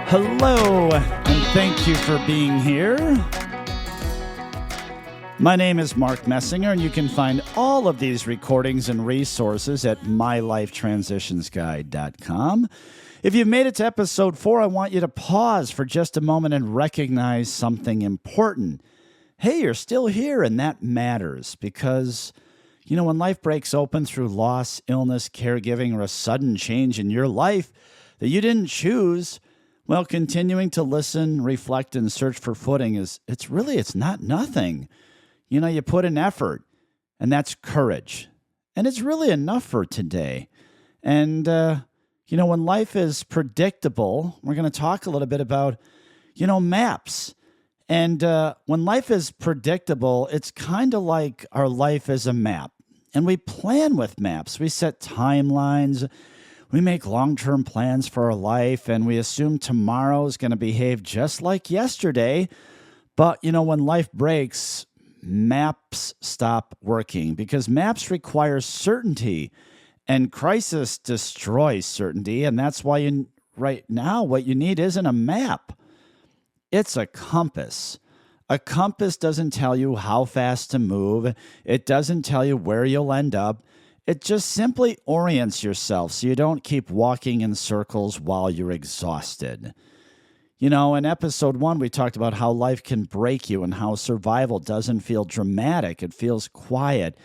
Hello, and thank you for being here. My name is Mark Messinger, and you can find all of these recordings and resources at mylifetransitionsguide.com. If you've made it to episode 4, I want you to pause for just a moment and recognize something important. Hey, you're still here, and that matters because, when life breaks open through loss, illness, caregiving, or a sudden change in your life that you didn't choose, well, continuing to listen, reflect, and search for footing it's not nothing. You put in effort, and that's courage. And it's really enough for today. And, when life is predictable, we're going to talk a little bit about, maps. And when life is predictable, it's kind of like our life is a map. And we plan with maps. We set timelines. We make long-term plans for our life, and we assume tomorrow is going to behave just like yesterday. But, when life breaks, maps stop working because maps require certainty, and crisis destroys certainty. And that's why right now what you need isn't a map. It's a compass. A compass doesn't tell you how fast to move. It doesn't tell you where you'll end up. It just simply orients yourself so you don't keep walking in circles while you're exhausted. In episode 1, we talked about how life can break you and how survival doesn't feel dramatic. It feels quiet,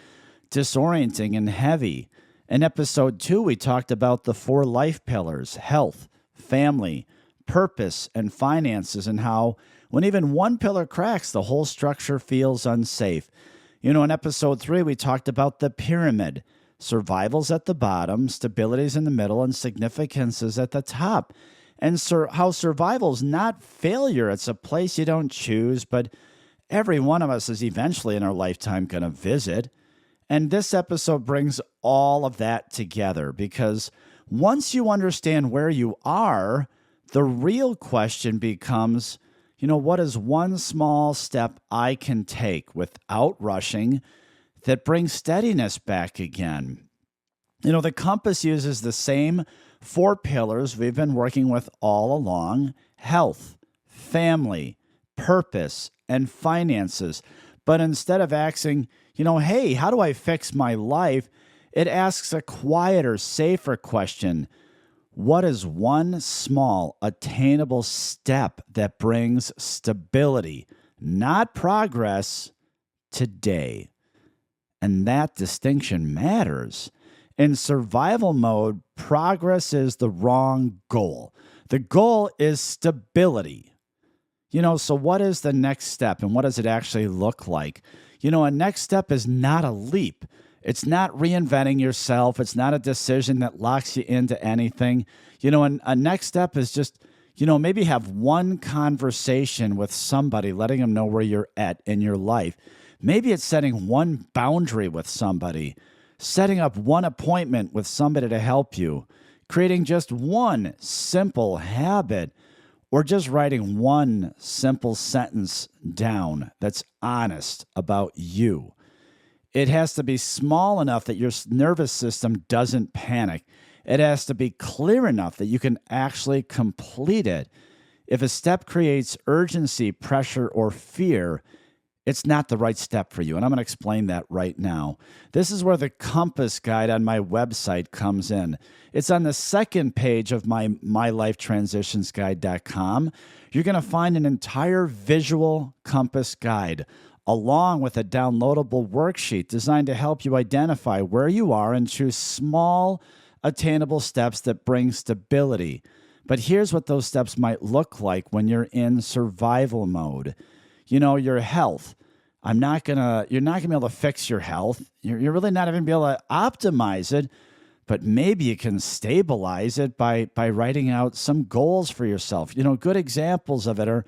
disorienting, and heavy. In episode 2, we talked about the 4 life pillars: health, family, purpose, and finances, and how when even one pillar cracks, the whole structure feels unsafe. In episode 3, we talked about the pyramid. Survival's at the bottom, stability's in the middle, and significance is at the top. And how survival's not failure. It's a place you don't choose, but every one of us is eventually in our lifetime going to visit. And this episode brings all of that together because once you understand where you are, the real question becomes, what is one small step I can take without rushing that brings steadiness back again? The compass uses the same 4 pillars we've been working with all along: health, family, purpose, and finances. But instead of asking, hey, how do I fix my life? It asks a quieter, safer question. What is one small, attainable step that brings stability, not progress, today? And that distinction matters. In survival mode, progress is the wrong goal. The goal is stability. So what is the next step and what does it actually look like? A next step is not a leap. It's not reinventing yourself. It's not a decision that locks you into anything. A next step is just, maybe have one conversation with somebody, letting them know where you're at in your life. Maybe it's setting one boundary with somebody, setting up one appointment with somebody to help you, creating just one simple habit, or just writing one simple sentence down that's honest about you. It has to be small enough that your nervous system doesn't panic. It has to be clear enough that you can actually complete it. If a step creates urgency, pressure, or fear, it's not the right step for you. And I'm going to explain that right now. This is where the compass guide on my website comes in. It's on the second page of my mylifetransitionsguide.com. You're going to find an entire visual compass guide along with a downloadable worksheet designed to help you identify where you are and choose small, attainable steps that bring stability. But here's what those steps might look like when you're in survival mode. Your health. You're not going to be able to fix your health. You're really not even going to be able to optimize it, but maybe you can stabilize it by writing out some goals for yourself. Good examples of it are,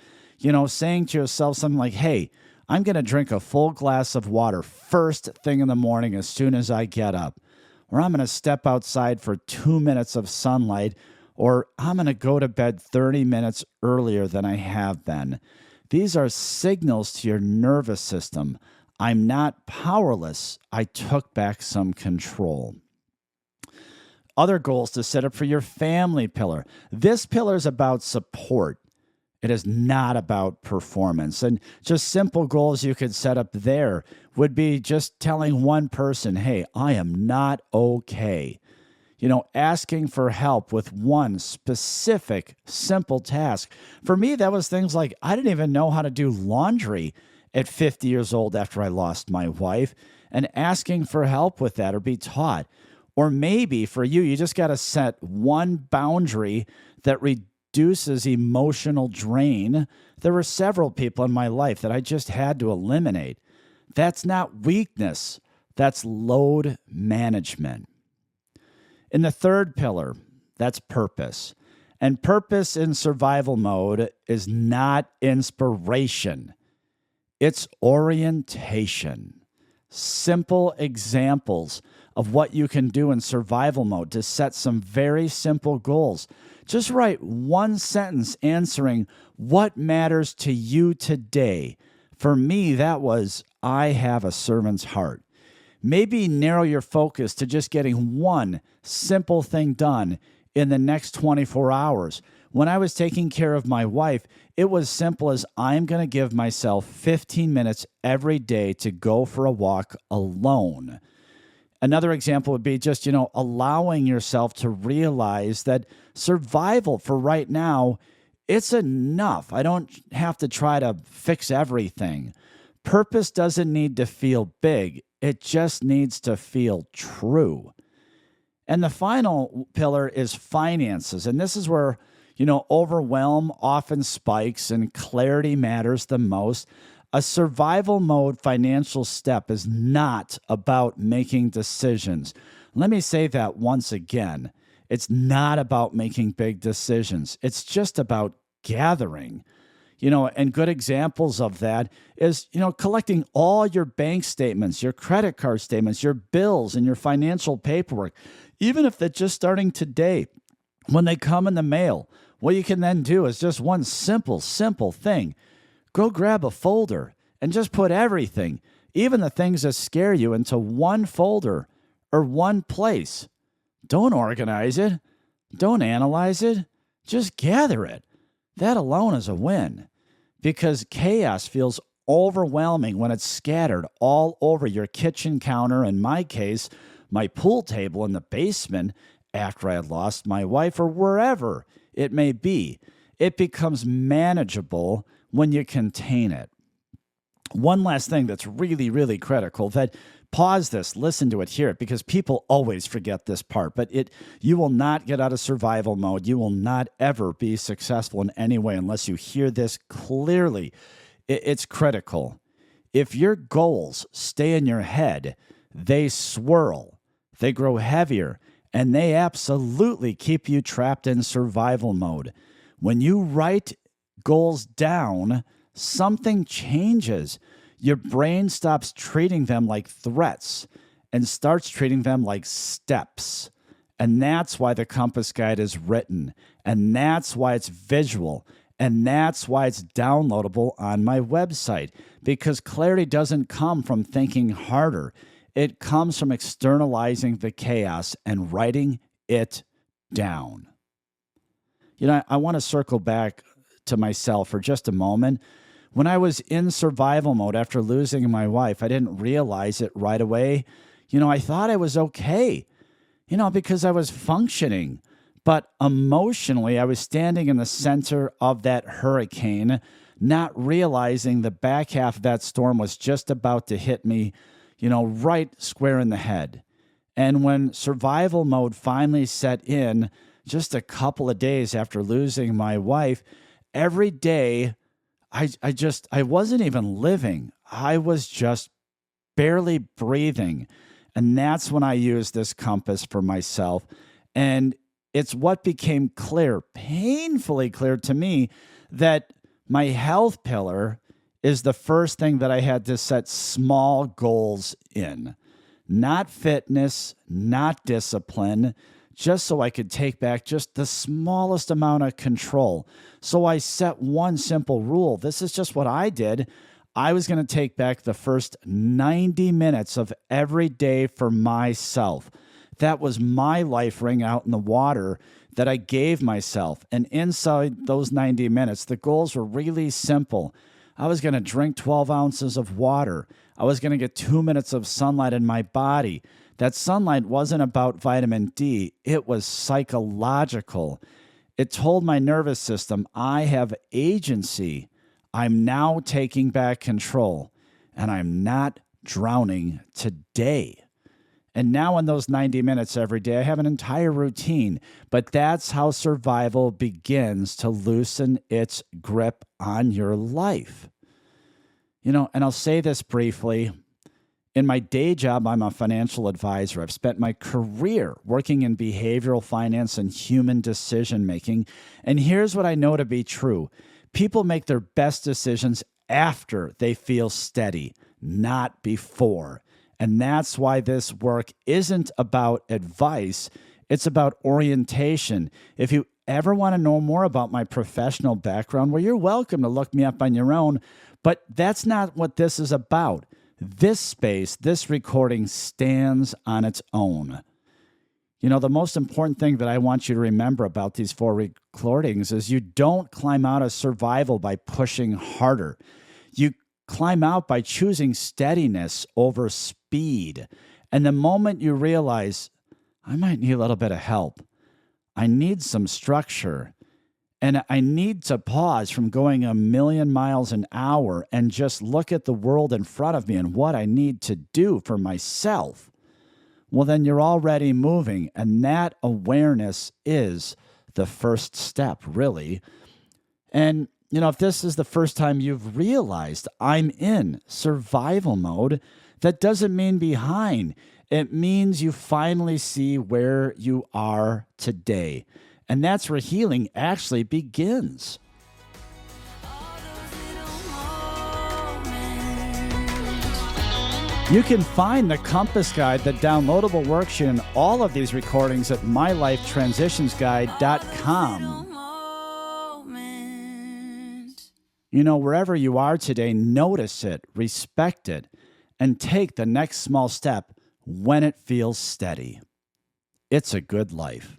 saying to yourself something like, hey, I'm going to drink a full glass of water first thing in the morning as soon as I get up. Or I'm going to step outside for 2 minutes of sunlight. Or I'm going to go to bed 30 minutes earlier than I have been. These are signals to your nervous system. I'm not powerless. I took back some control. Other goals to set up for your family pillar. This pillar is about support. It is not about performance. And just simple goals you could set up there would be just telling one person, hey, I am not okay. Asking for help with one specific, simple task. For me, that was things like I didn't even know how to do laundry at 50 years old after I lost my wife, and asking for help with that or be taught. Or maybe for you, you just got to set one boundary that reduces emotional drain. There were several people in my life that I just had to eliminate. That's not weakness. That's load management. In the third pillar, that's purpose. And purpose in survival mode is not inspiration. It's orientation. Simple examples of what you can do in survival mode to set some very simple goals. Just write one sentence answering what matters to you today. For me, that was, I have a servant's heart. Maybe narrow your focus to just getting one simple thing done in the next 24 hours. When I was taking care of my wife, it was simple as I'm going to give myself 15 minutes every day to go for a walk alone. Another example would be just, allowing yourself to realize that survival for right now, it's enough. I don't have to try to fix everything. Purpose doesn't need to feel big. It just needs to feel true. And the final pillar is finances. And this is where, overwhelm often spikes and clarity matters the most. A survival mode financial step is not about making decisions. Let me say that once again. It's not about making big decisions. It's just about gathering. And good examples of that is, collecting all your bank statements, your credit card statements, your bills, and your financial paperwork, even if they're just starting today. When they come in the mail, what you can then do is just one simple thing. Go grab a folder and just put everything, even the things that scare you, into one folder or one place. Don't organize it. Don't analyze it. Just gather it. That alone is a win, because chaos feels overwhelming when it's scattered all over your kitchen counter, in my case, my pool table in the basement after I had lost my wife, or wherever it may be. It becomes manageable when you contain it. One last thing that's really, really critical, that pause this, listen to it, hear it, because people always forget this part, but you will not get out of survival mode. You will not ever be successful in any way unless you hear this clearly. It's critical. If your goals stay in your head, they swirl, they grow heavier, and they absolutely keep you trapped in survival mode. When you write goals down, something changes. Your brain stops treating them like threats and starts treating them like steps. And that's why the compass guide is written. And that's why it's visual. And that's why it's downloadable on my website. Because clarity doesn't come from thinking harder. It comes from externalizing the chaos and writing it down. I want to circle back to myself for just a moment. When I was in survival mode after losing my wife, I didn't realize it right away. I thought I was okay, because I was functioning. But emotionally, I was standing in the center of that hurricane, not realizing the back half of that storm was just about to hit me, right square in the head. And when survival mode finally set in, just a couple of days after losing my wife, every day, I wasn't even living. I was just barely breathing. And that's when I used this compass for myself. And it's what became clear, painfully clear to me, that my health pillar is the first thing that I had to set small goals in. Not fitness, not discipline, just so I could take back just the smallest amount of control. So I set one simple rule. This is just what I did. I was going to take back the first 90 minutes of every day for myself. That was my life ring out in the water that I gave myself. And inside those 90 minutes, the goals were really simple. I was going to drink 12 ounces of water. I was going to get 2 minutes of sunlight in my body. That sunlight wasn't about vitamin D. It was psychological. It told my nervous system, I have agency. I'm now taking back control, and I'm not drowning today. And now in those 90 minutes every day, I have an entire routine. But that's how survival begins to loosen its grip on your life. And I'll say this briefly. In my day job, I'm a financial advisor. I've spent my career working in behavioral finance and human decision making. And here's what I know to be true. People make their best decisions after they feel steady, not before. And that's why this work isn't about advice. It's about orientation. If you ever want to know more about my professional background, well, you're welcome to look me up on your own. But that's not what this is about. This space, this recording stands on its own. The most important thing that I want you to remember about these 4 recordings is you don't climb out of survival by pushing harder. You climb out by choosing steadiness over speed. And the moment you realize, I might need a little bit of help, I need some structure, and I need to pause from going a million miles an hour and just look at the world in front of me and what I need to do for myself, well, then you're already moving. And that awareness is the first step, really. And if this is the first time you've realized I'm in survival mode, that doesn't mean behind. It means you finally see where you are today. And that's where healing actually begins. You can find the Compass Guide, the downloadable worksheet, and all of these recordings at mylifetransitionsguide.com. Wherever you are today, notice it, respect it, and take the next small step when it feels steady. It's a good life.